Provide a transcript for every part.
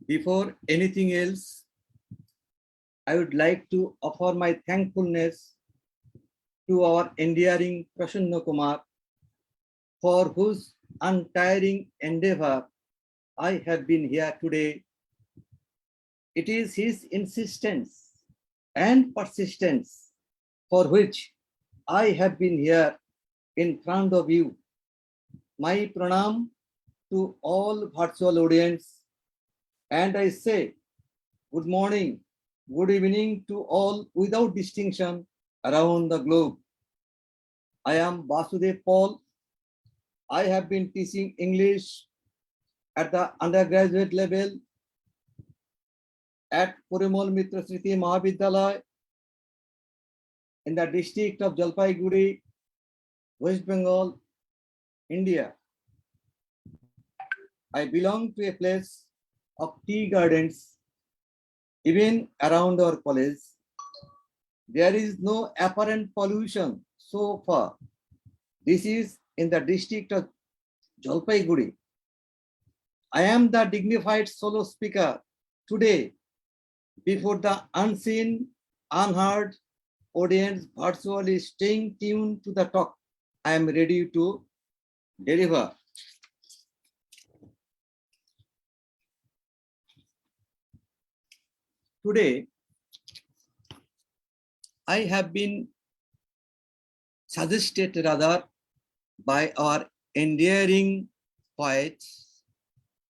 Before anything else, I would like to offer my thankfulness to our endearing Prasanna Kumar, for whose untiring endeavor I have been here today. It is his insistence and persistence for which I have been here in front of you. My pranam to all virtual audience, and I say good morning, good evening to all without distinction around the globe. I am Basudev Paul. I have been teaching English at the undergraduate level at Purimal Mitra Sriti Mahavidyalaya in the district of Jalpaiguri, West Bengal, India. I belong to a place of tea gardens. Even around our college, there is no apparent pollution so far. This is in the district of Jalpaiguri. I am the dignified solo speaker today before the unseen, unheard audience virtually staying tuned to the talk I am ready to deliver. Today, I have been suggested rather by our endearing poets,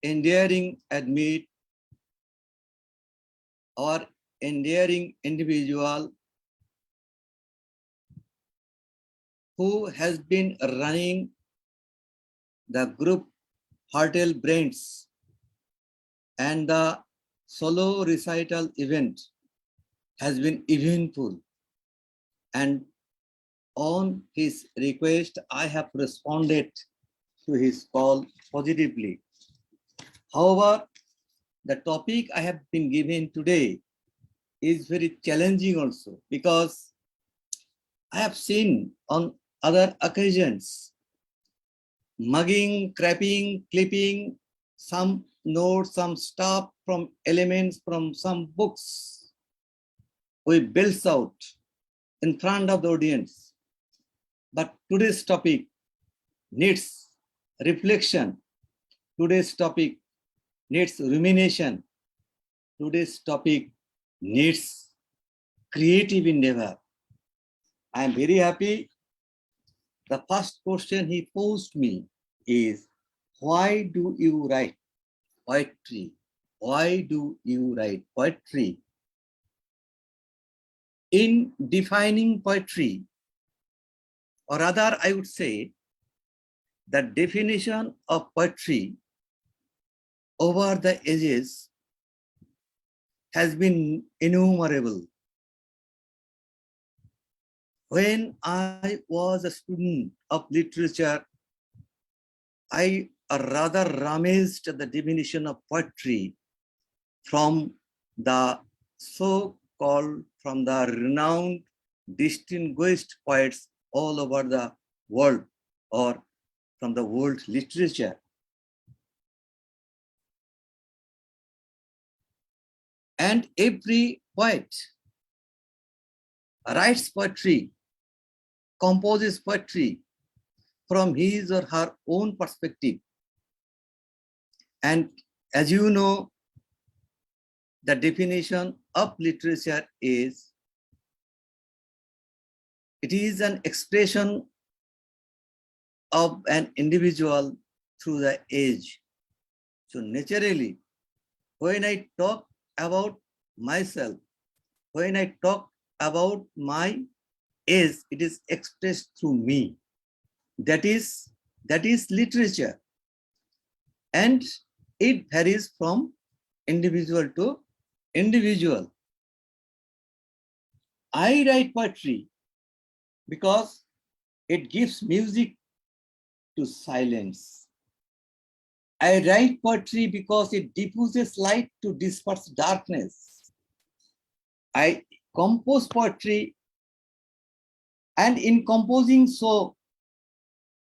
endearing admit, or endearing individual who has been running the group Heartel Brains and the solo recital event has been eventful, and on his request, I have responded to his call positively. However, the topic I have been given today is very challenging also, because I have seen on other occasions mugging, crapping, clipping some notes, some stuff from elements from some books we built out in front of the audience. But today's topic needs reflection. Today's topic needs rumination. Today's topic needs creative endeavor. I am very happy. The first question he posed me is, why do you write poetry? Why do you write poetry? In defining poetry, or rather I would say, the definition of poetry over the ages has been innumerable. When I was a student of literature, I rather rummaged the definition of poetry from the so-called, from the renowned, distinguished poets all over the world, or from the world literature. And every poet writes poetry, composes poetry from his or her own perspective. And as you know, the definition of literature is, it is an expression of an individual through the age. So naturally, when I talk about myself, when I talk about my age, it is expressed through me. That is literature. And it varies from individual to individual. I write poetry because it gives music to silence. I write poetry because it diffuses light to disperse darkness. I compose poetry, and in composing so,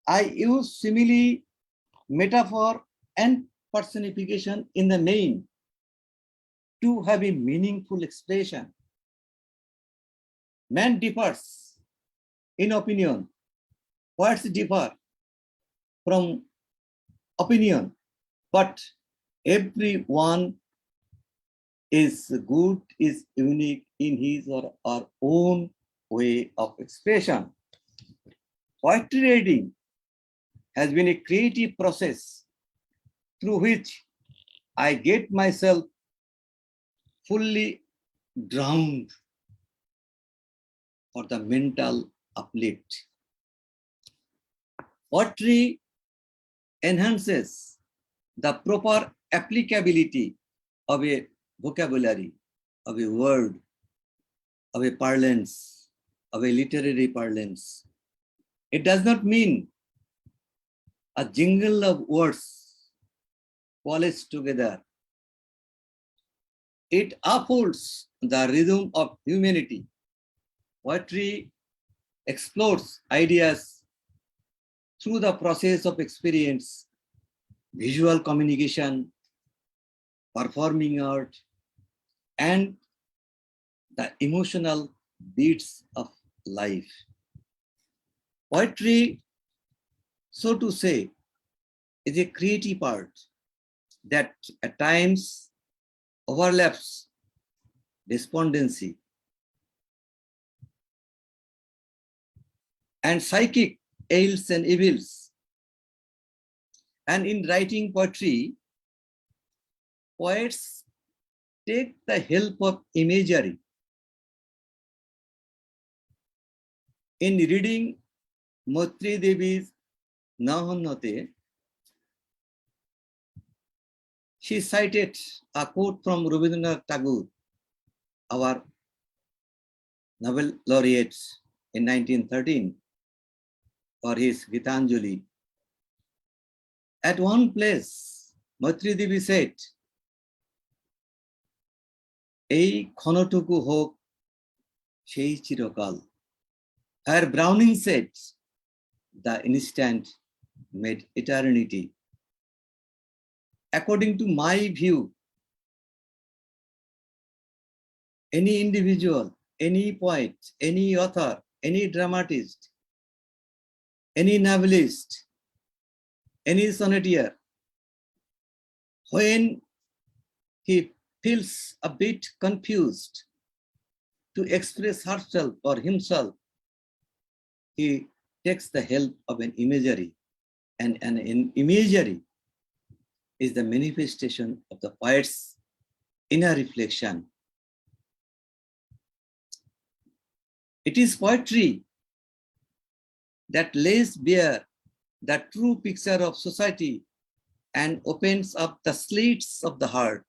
I use simile, metaphor, and personification in the main. to have a meaningful expression. Man differs in opinion. Words differ from opinion, but everyone is good, is unique in his or her own way of expression. Poetry reading has been a creative process through which I get myself fully drowned for the mental uplift. Poetry enhances the proper applicability of a vocabulary, of a word, of a parlance, of a literary parlance. It does not mean a jingle of words polished together. It upholds the rhythm of humanity. Poetry explores ideas through the process of experience, visual communication, performing art, and the emotional beats of life. Poetry, so to say, is a creative art that at times overlaps despondency and psychic ails and evils. And in writing poetry, poets take the help of imagery. In reading Maitri Devi's Nahannate, she cited a quote from Rabindranath Tagore, our Nobel laureate in 1913, for his Gitanjali. At one place, Maitri Devi said, "Ei ক্ষণটুকু হোক সেই চিরকাল." Her Browning said, "The instant made eternity." According to my view, any individual, any poet, any author, any dramatist, any novelist, any sonneteer, when he feels a bit confused to express herself or himself, he takes the help of an imagery, and an imagery is the manifestation of the poet's inner reflection. It is poetry that lays bare the true picture of society and opens up the slits of the heart.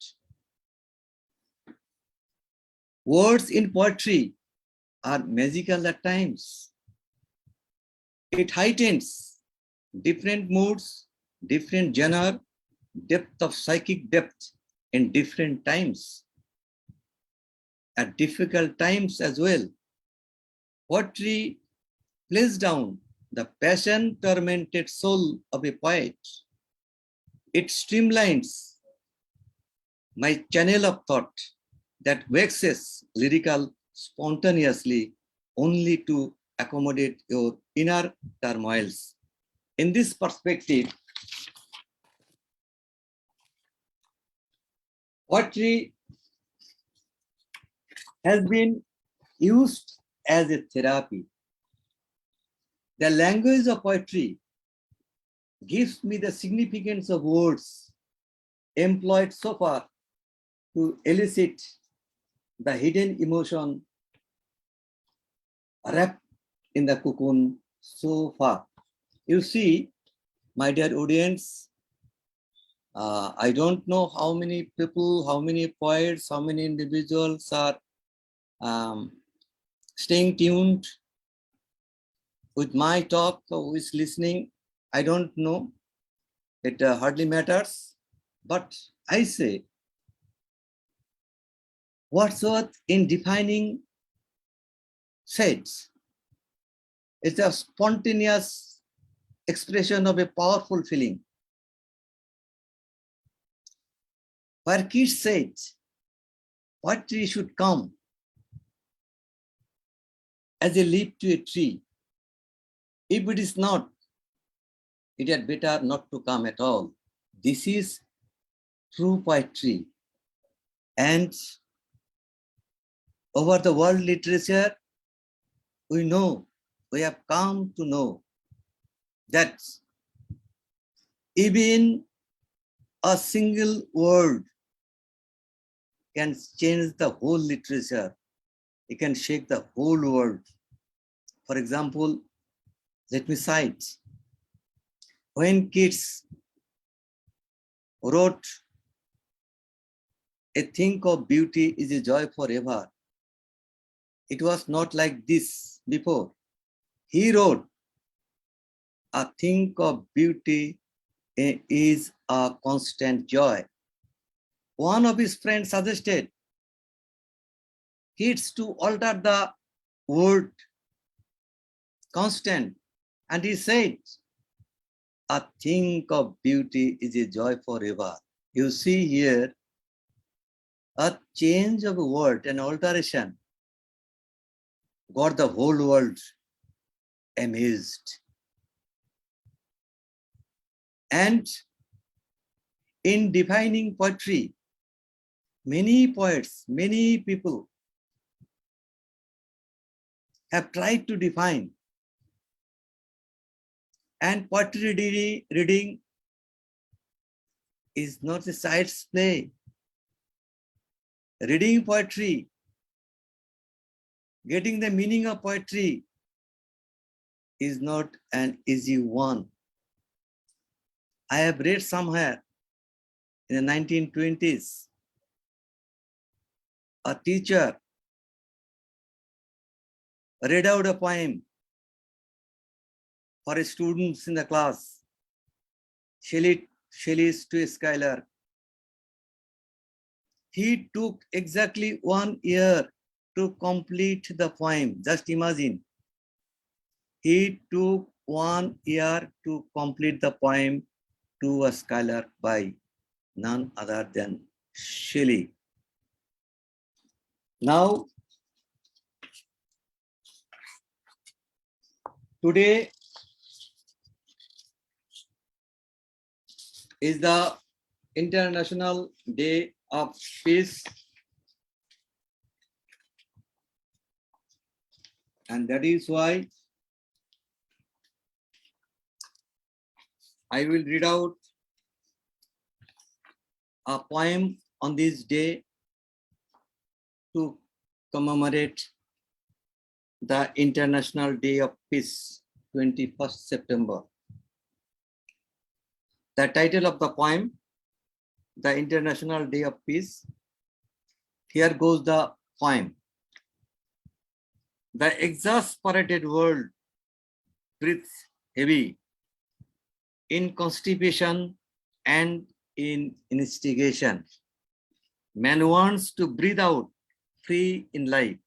Words in poetry are magical at times. It heightens different moods, different genre, depth of psychic depth in different times. At difficult times as well, poetry plays down the passion-tormented soul of a poet. It streamlines my channel of thought that waxes lyrical spontaneously only to accommodate your inner turmoils. In this perspective, poetry has been used as a therapy. The language of poetry gives me the significance of words employed so far to elicit the hidden emotion wrapped in the cocoon so far. You see, my dear audience, I don't know how many people, how many poets, how many individuals are staying tuned with my talk, who is listening. I don't know. It hardly matters. But I say, Wordsworth, in defining, said, it's a spontaneous expression of a powerful feeling. Where Keats said, poetry should come as a leaf to a tree. If it is not, it had better not to come at all. This is true poetry. And over the world literature, we have come to know that even a single word can change the whole literature. It can shake the whole world. For example, let me cite. When kids wrote, "A thing of beauty is a joy forever," it was not like this before. He wrote, "A thing of beauty is a constant joy." One of his friends suggested kids to alter the word constant, and he said, "A thing of beauty is a joy forever." You see here, a change of a word, an alteration, got the whole world amazed. And in defining poetry, many poets, many people have tried to define. And poetry reading is not a child's play. Reading poetry, getting the meaning of poetry is not an easy one. I have read somewhere in the 1920s, a teacher read out a poem for his students in the class. Shelley's To a Skylark. He took exactly 1 year to complete the poem. Just imagine. He took 1 year to complete the poem To a Skylark by none other than Shelley. Now, today is the International Day of Peace, and that is why I will read out a poem on this day to commemorate the International Day of Peace, 21st September. The title of the poem, The International Day of Peace. Here goes the poem. The exasperated world breathes heavy in constipation and in instigation. Man wants to breathe out free in life.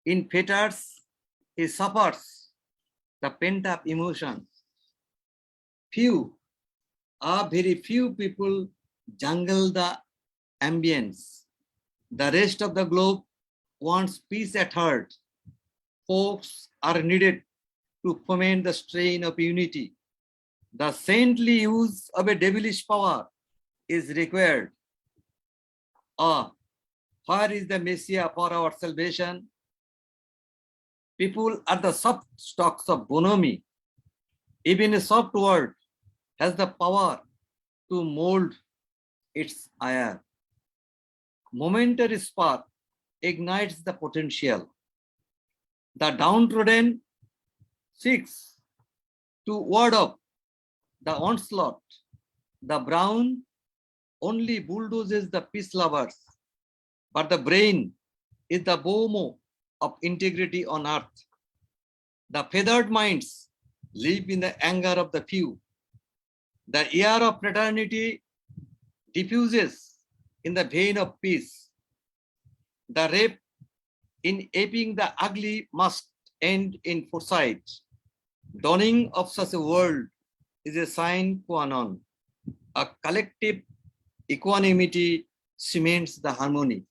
In fetters, he suffers the pent-up emotion. Very few people jungle the ambience. The rest of the globe wants peace at heart. Folks are needed to foment the strain of unity. The saintly use of a devilish power is required. Where is the Messiah for our salvation? People are the soft stocks of bonhomie. Even a soft word has the power to mold its ire. Momentary spark ignites the potential. The downtrodden seeks to ward off the onslaught. The brown only bulldozes the peace lovers, but the brain is the bomo of integrity on earth. The feathered minds live in the anger of the few. The air of fraternity diffuses in the vein of peace. The rape in aping the ugly must end in foresight. Dawning of such a world is a sine qua non. A collective equanimity cements the harmony.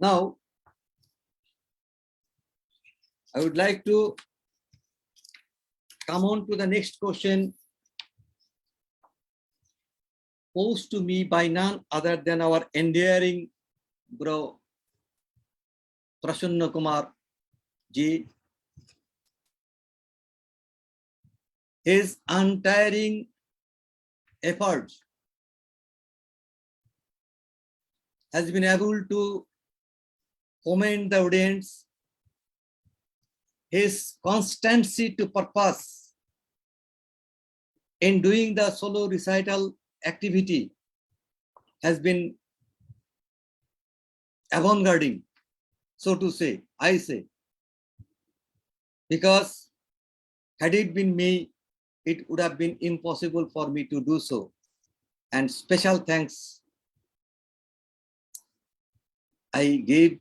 Now, I would like to come on to the next question posed to me by none other than our endearing bro Prasanna Kumar ji. His untiring efforts has been able to comment the audience. His constancy to purpose in doing the solo recital activity has been avant-garding, so to say, I say, because had it been me, it would have been impossible for me to do so. And special thanks I gave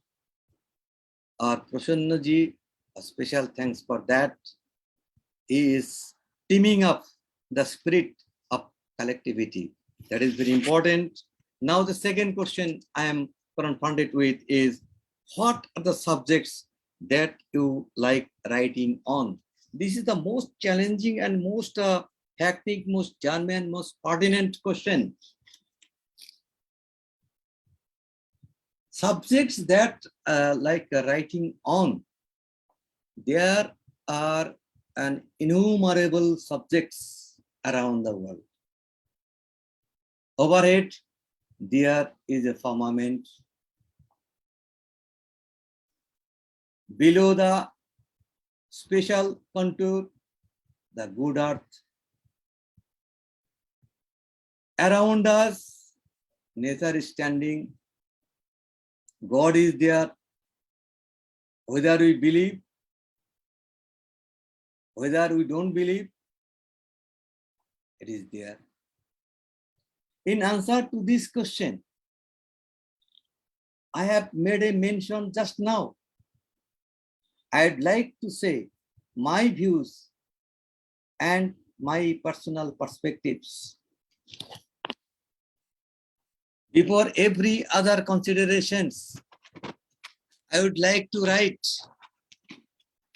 our Prasanna ji, a special thanks for that. He is teaming up the spirit of collectivity. That is very important. Now the second question I am confronted with is, what are the subjects that you like writing on? This is the most challenging and most hectic, most germane, most pertinent question. Subjects that like writing on, there are an innumerable subjects around the world. Overhead, there is a firmament. Below the special contour, the good earth. Around us, nature is standing. God is there. Whether we believe, whether we don't believe, it is there. In answer to this question, I have made a mention just now. I'd like to say my views and my personal perspectives. Before every other considerations, I would like to write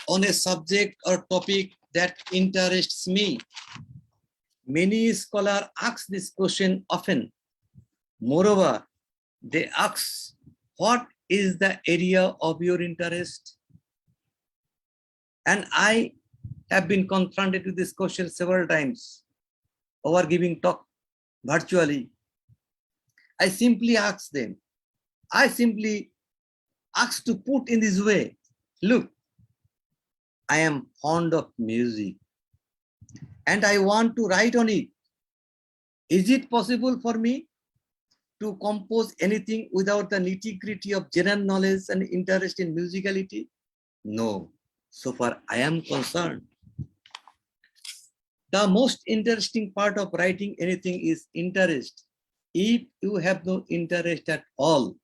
on a subject or topic that interests me. Many scholars ask this question often. Moreover, they ask, what is the area of your interest? And I have been confronted with this question several times over giving talk virtually. I simply ask them, I simply ask to put in this way, look, I am fond of music and I want to write on it. Is it possible for me to compose anything without the nitty-gritty of general knowledge and interest in musicality? No, so far I am concerned. The most interesting part of writing anything is interest. If you have no interest at all,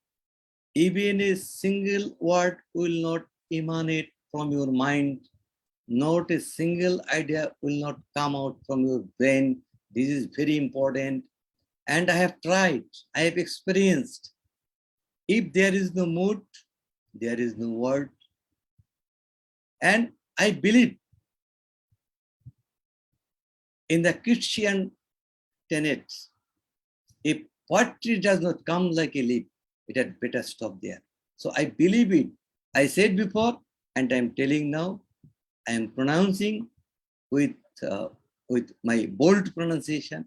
even a single word will not emanate from your mind, not a single idea will not come out from your brain. This is very important. And I have tried, I have experienced. If there is no mood, there is no word. And I believe in the Christian tenets, if poetry does not come like a leaf, it had better stop there. So I believe it. I said before, and I'm telling now, I am pronouncing with my bold pronunciation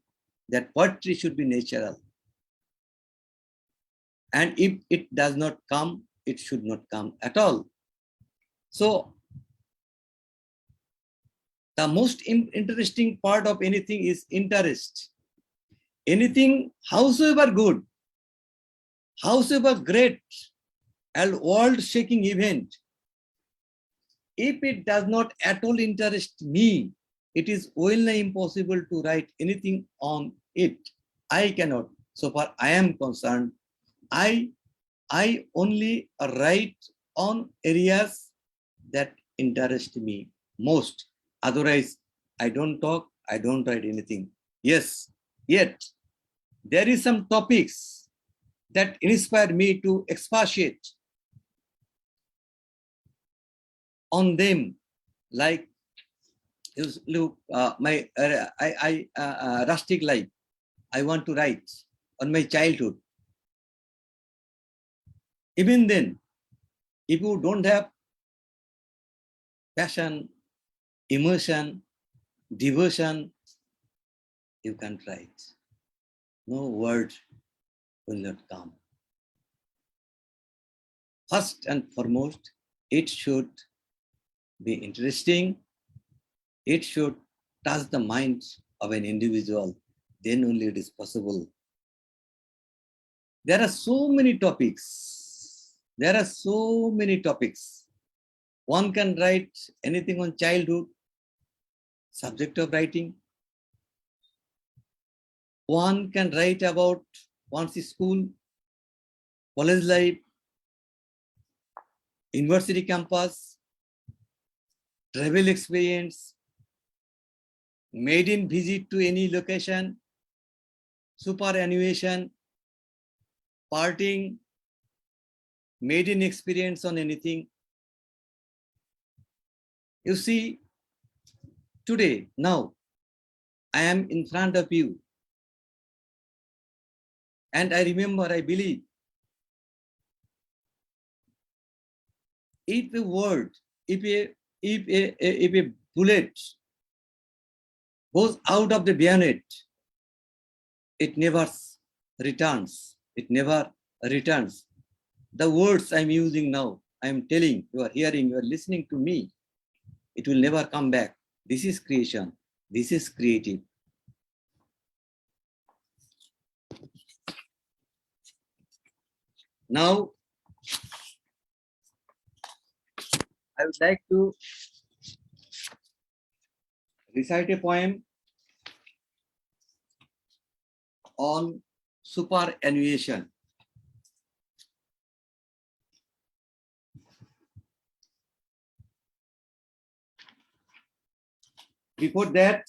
that poetry should be natural. And if it does not come, it should not come at all. So the most interesting part of anything is interest. Anything, howsoever good, howsoever great and world-shaking event, if it does not at all interest me, it is well impossible to write anything on it. I cannot. So far I am concerned, I only write on areas that interest me most. Otherwise, I don't talk, I don't write anything. Yes, yet there is some topics that inspire me to expatiate. on them, like look, my rustic life. I want to write on my childhood. Even then, if you don't have passion, emotion, devotion, you can't write. No word will not come. First and foremost, it should be interesting. It should touch the mind of an individual. Then only it is possible. There are so many topics. There are so many topics. One can write anything on childhood, subject of writing. One can write about one's school, college life, university campus, travel experience, maiden visit to any location, superannuation, parting, maiden experience on anything. You see, today, now, I am in front of you. And I remember, I believe, if a word, if a bullet goes out of the bayonet, it never returns. It never returns. The words I'm using now, I'm telling, you are hearing, you are listening to me. It will never come back. This is creation. This is creative. Now, I would like to recite a poem on superannuation. Before that,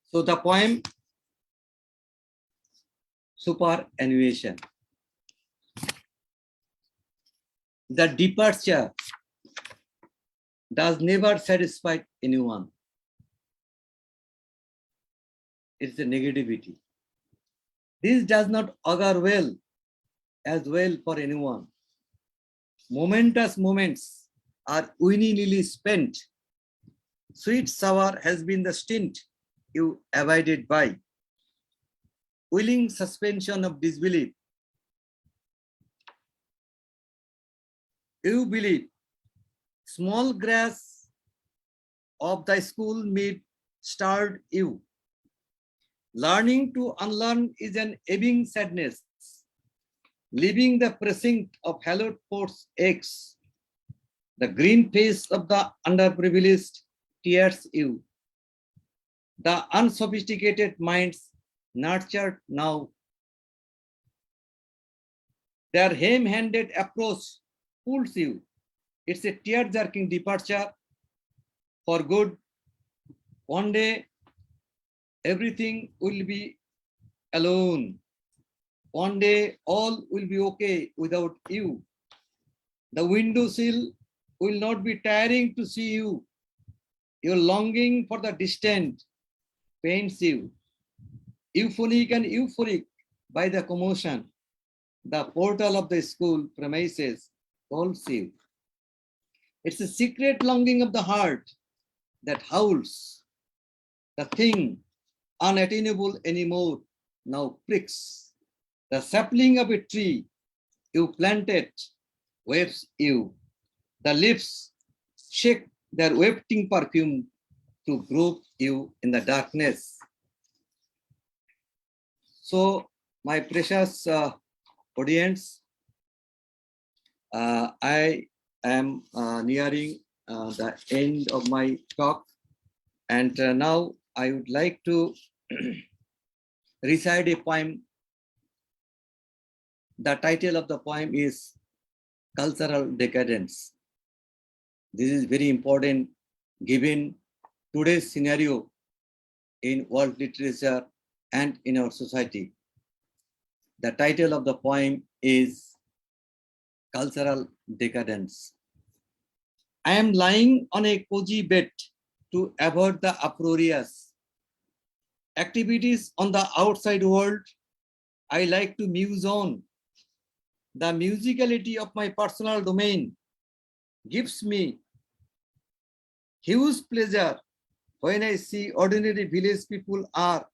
so the poem superannuation. The departure does never satisfy anyone. It's a negativity. This does not augur well for anyone. Momentous moments are willingly spent. Sweet sour has been the stint you abided by. Willing suspension of disbelief. You believe small grass of thy school mead stirred you. Learning to unlearn is an ebbing sadness. Leaving the precinct of hallowed ports aches. The green face of the underprivileged tears you. The unsophisticated minds nurtured now. Their ham-handed approach fools you. It's a tear-jerking departure for good. One day, everything will be alone. One day, all will be okay without you. The windowsill will not be tiring to see you. Your longing for the distant pains you. Euphonic and euphoric by the commotion. The portal of the school premises calls you. It's a secret longing of the heart that howls. The thing unattainable anymore now pricks. The sapling of a tree you planted waves you. The leaves shake their wafting perfume to group you in the darkness. So, my precious audience, I am nearing the end of my talk, and now I would like to recite a poem. The title of the poem is Cultural Decadence. This is very important given today's scenario in world literature and in our society. The title of the poem is Cultural Decadence. I am lying on a cozy bed to avoid the uproarious activities on the outside world. I like to muse on. The musicality of my personal domain gives me huge pleasure when I see ordinary village people are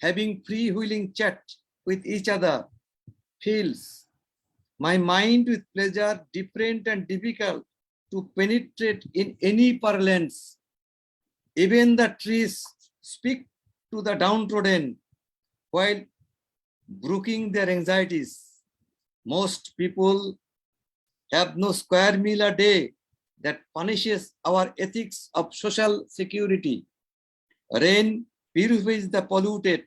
having free-wheeling chat with each other. Fills my mind with pleasure, different and difficult to penetrate in any parlance. Even the trees speak to the downtrodden while brooking their anxieties. Most people have no square meal a day that punishes our ethics of social security. Rain purifies the polluted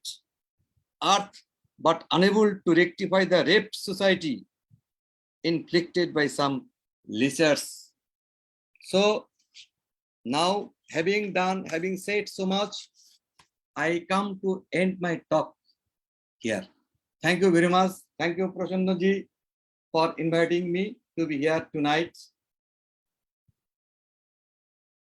earth, but unable to rectify the raped society inflicted by some lizards. So now, having said so much, I come to end my talk here. Thank you very much. Thank you, Prasanna ji, for inviting me to be here tonight.